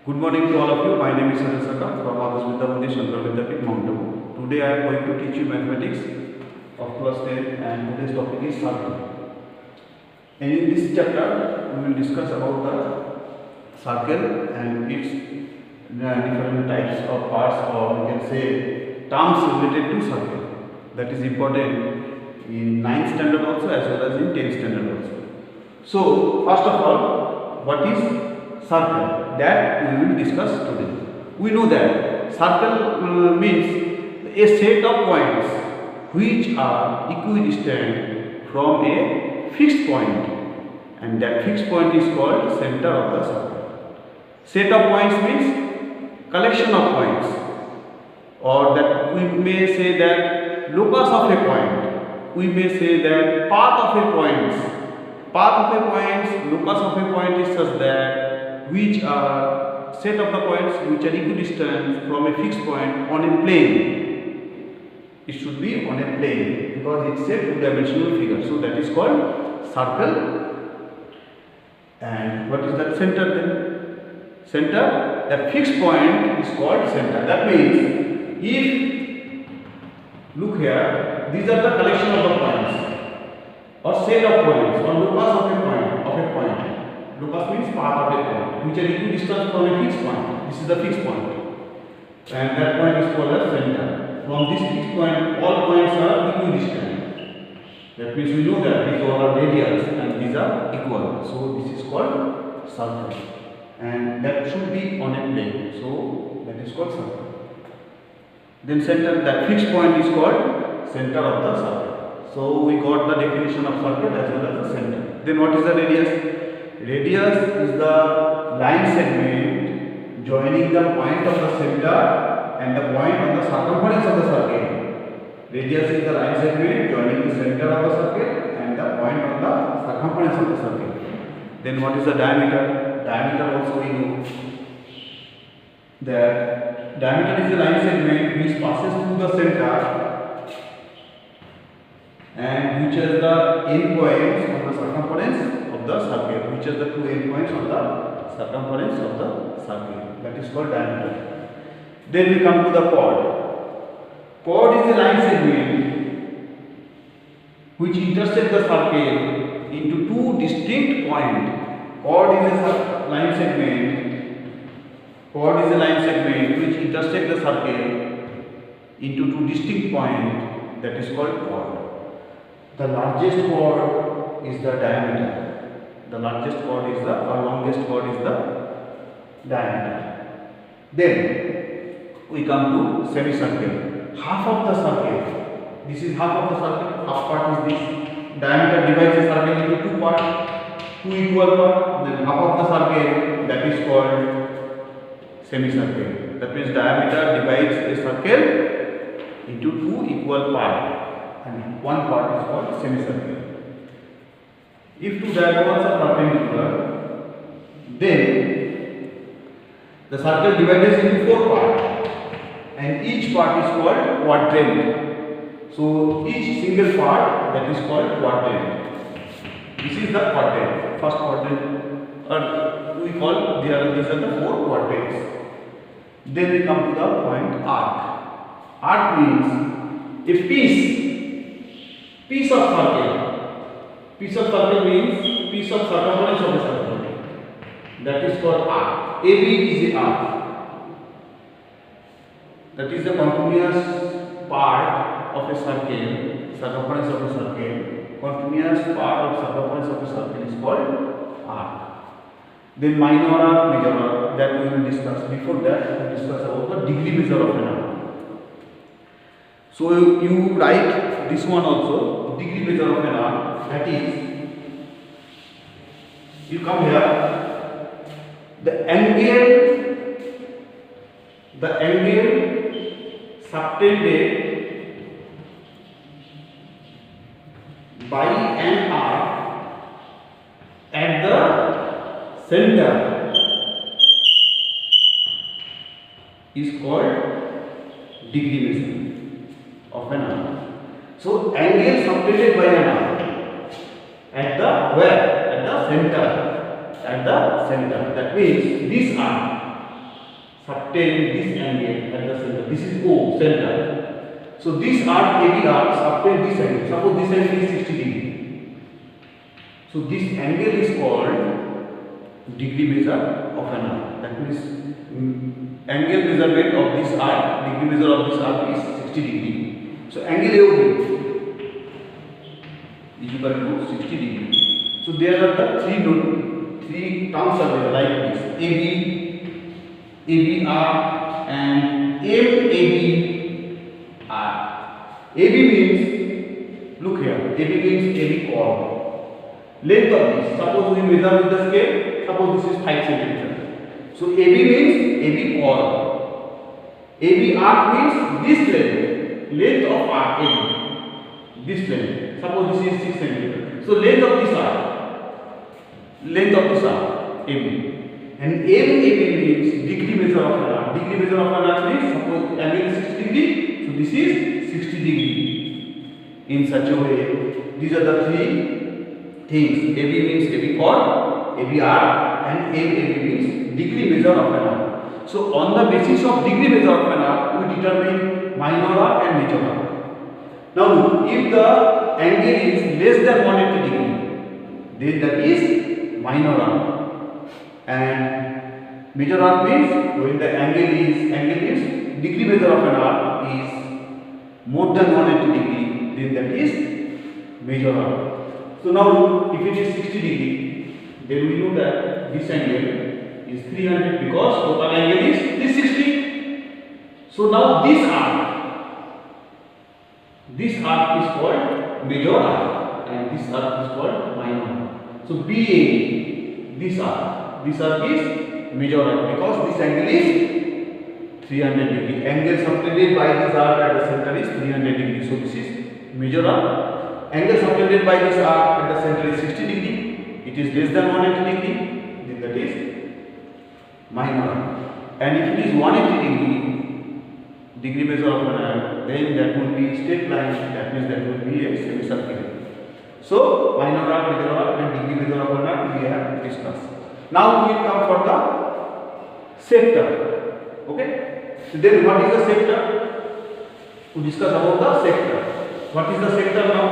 Good morning to all of you. My name is Sanjay Saka from Adarsh Vidya Mandir Shankar Vidyapith, Mount Abu. Today I am going to teach you mathematics of class 10 and today's topic is circle. And in this chapter we will discuss about the circle and its different types of parts, or we can say terms related to circle. That is important in 9th standard also as well as in 10th standard also. So first of all, what is circle? That we will discuss today. We know that circle means a set of points which are equidistant from a fixed point, and that fixed point is called center of the circle. Set of points means collection of points, or that we may say that locus of a point. We may say that path of a point. Path of a point, locus of a point is such that which are set of the points which are equidistant from a fixed point on a plane. It should be on a plane because it's a two-dimensional figure. So that is called circle. And what is that center then? Center, that fixed point is called center. That means if, look here, these are the collection of the points or set of points or locus of a point. Locus means path of a point which are equidistant from a fixed point. This is the fixed point, and that point is called as center. From this fixed point, all points are equidistant. That means we know that these all are radials and these are equal. So this is called circle, and that should be on a plane. So that is called circle. Then center, that fixed point is called center of the circle. So we got the definition of circle as well as the center. Then what is the radius? Radius is the line segment joining the point of the center and the point on the circumference of the circle. Radius is the line segment joining the center of the circle and the point on the circumference of the circle. Then what is the diameter? Diameter also we know that diameter is the line segment which passes through the center and which is the end points of the circumference of the circle, which are the two end points on the circumference of the circle. That is called diameter. Then we come to the chord. Chord is a line segment which intersects the circle into two distinct points. Chord is a line segment. Chord is a line segment which intersects the circle into two distinct points. That is called chord. The largest chord is the diameter. The largest chord is the, or longest chord is the diameter. Then we come to semicircle. Half of the circle. This is half of the circle. Half part is this. Diameter divides the circle into two parts, two equal parts. Then half of the circle, that is called semicircle. That means diameter divides a circle into two equal parts, and one part is called semicircle. If two diagonals are perpendicular, then the circle divides into four parts, and each part is called quadrant. So each single part, that is called quadrant. This is the quadrant, first quadrant, or we call these are the four quadrants. Then we come to the point arc. Arc means a piece of circle. Piece of circle means piece of circumference of a circle. That is called arc. AB is a arc. That is the continuous part of a circle, circumference of a circle. Continuous part of circumference of a circle is called arc. Then minor arc, major arc, that we will discuss. Before that, we will discuss about the degree measure of an arc. So you write this one also, degree measure of an arc. That is, you come here, the angle subtended by an arc at the center is called degree measure of an arc. So angle subtended by an arc at the where? At the center. That means this arc subtend this angle at the center. This is O, center. So this arc, AB arc, subtend this angle. Suppose this angle is 60 degree. So this angle is called degree measure of an arc. That means angle measurement of this arc, degree measure of this arc is 60 degree. So angle AOB is equal to 60 degree. So there are the three terms are there like this: AB, ABR, and MABR. AB means, look here, AB means AB chord. Length of this, suppose we measure with the scale, suppose this is 5 cm. So AB means AB chord. AB arc means this length of arc AB, this length. Suppose this is 6 cm. So length of this arc, AB. And MAB means degree measure of an arc. Degree measure of an arc means, suppose angle is 60 degree, so this is 60 degree. In such a way, these are the three things. AB means AB chord, AB arc, and MAB means degree measure of an arc. So on the basis of degree measure of an arc, we determine minor arc and major arc. Now look, if the angle is less than 180 degree, then that is minor arc. And major arc means when the angle is degree measure of an arc is more than 180 degree, then that is major arc. So now if it is 60 degree, then we know that this angle is 300 because total angle is 360. So now this arc is called major arc and this arc is called minor arc. So BA, this arc is major arc because this angle is 300 degree. Angle subtended by this arc at the center is 300 degree. So this is major arc. Angle subtended by this arc at the center is 60 degree. It is less than 180 degree. Then that is minor arc. And if it is 180 degree measure of an arc, then that will be straight line. That means that will be a semicircular. So minor arc, major arc, and degree measure of an arc we have discussed. Now we will come for the sector. Okay. So then what is the sector? We discuss about the sector. What is the sector now?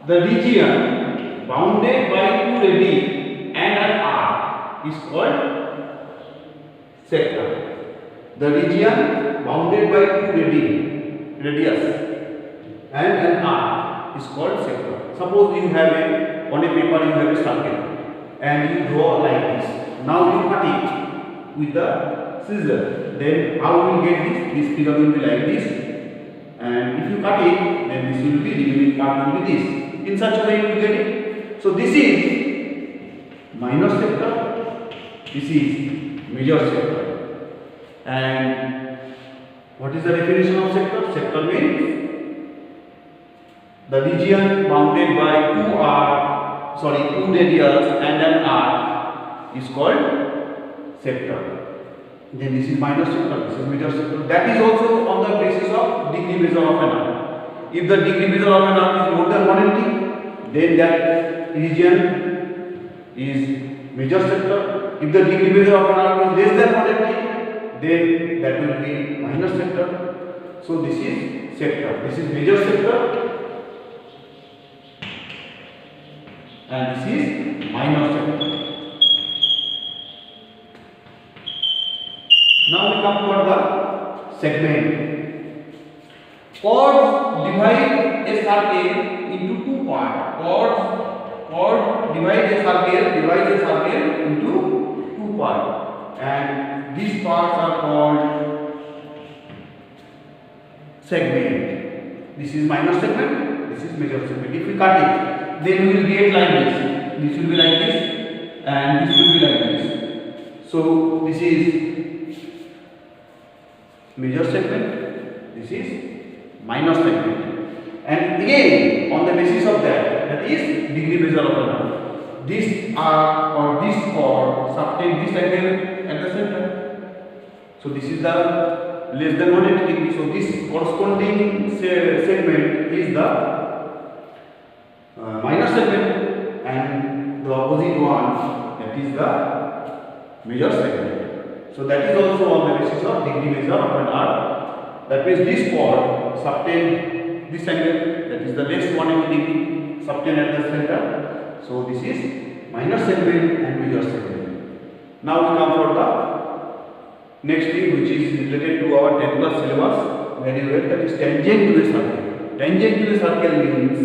The region bounded by two radii and an arc is called sector. The region bounded by two radius and an arc is called sector. Suppose you have on a paper you have a circle and you draw like this. Now you cut it with the scissor. Then how we will get this? This figure will be like this. And if you cut it, then this will be remaining part will be this. In such a way you will get it. So this is minor sector. This is major sector. And what is the definition of sector? Sector means the region bounded by two radius and an arc is called sector. Then this is minor sector, this is major sector. That is also on the basis of degree measure of an arc. If the degree measure of an arc is more than 180, then that region is major sector. If the degree measure of an arc is less than 180, then that will be minor sector. So this is sector. This is major sector. And this is minor sector. Now we come for the segment. Chords divide a circle into two parts. Chords divide a circle into two parts, and these parts are called segment. This is minor segment. This is major segment. If we cut it, then we will get like this. This will be like this, and this will be like this. So this is major segment. This is minor segment. And again, on the basis of that is degree measure of an arc. This arc or this chord subtend this angle at the center. So this is the less than 180 degree. So this corresponding segment is the minor segment, and the opposite opposite one, that is the major segment. So that is also on the basis of degree measure of an arc. That means this chord subtend this angle, that is the less 180 degree, subtend at the center. So this is minor segment and major segment. Now we come for the next thing, which is related to our 10th class syllabus very well, that is tangent to a circle. Tangent to a circle means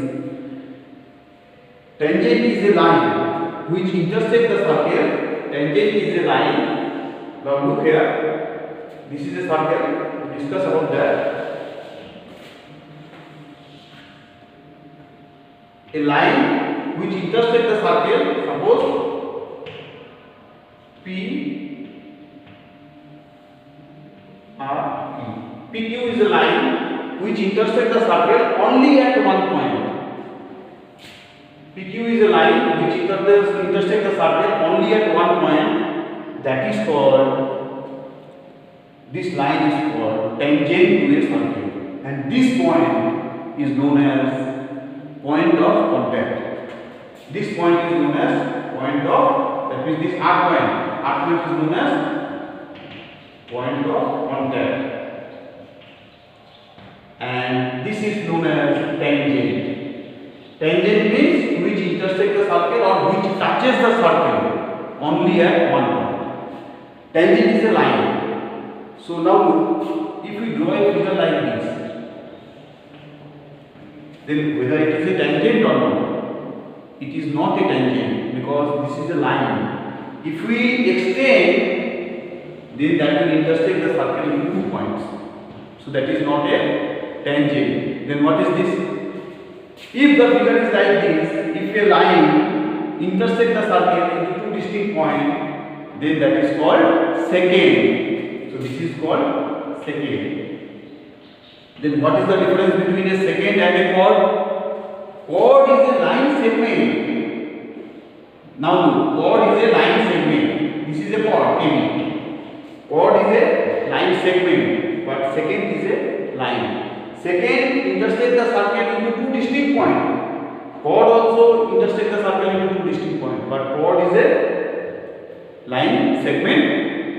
tangent is a line which intersects the circle. Tangent is a line. Now look here, this is a circle, we discuss about that. A line which intersects the circle, suppose P R P. PQ is a line which intersects the circle only at one point. PQ is a line which intersects the circle only at one point. That is called, this line is called tangent to a circle, and this point is known as point of contact. This point is known as point of, that means this arc point is known as point of contact, and this is known as tangent. Tangent means which intersects the circle or which touches the circle only at one point. Tangent is a line. So now look, if we draw a figure like this, then whether it is a tangent or not, it is not a tangent because this is a line. If we extend, then that will intersect the circle into 2 points. So that is not a tangent. Then what is this? If the figure is like this, if a line intersects the circle into 2 distinct points, then that is called secant. So this is called secant. Then what is the difference between a secant and a chord? Chord is a line segment. Now look, chord is a line segment. This is a chord, AB. Chord is a line segment, but secant is a line. Secant intersects the circle into 2 distinct points. Chord also intersects the circle into 2 distinct points, but chord is a line segment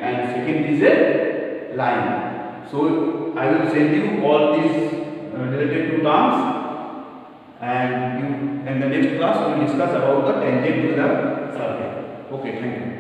and secant is a line. So I will send you all these related to terms, and in the next class we will discuss about the tangent to the circle. Okay, thank you.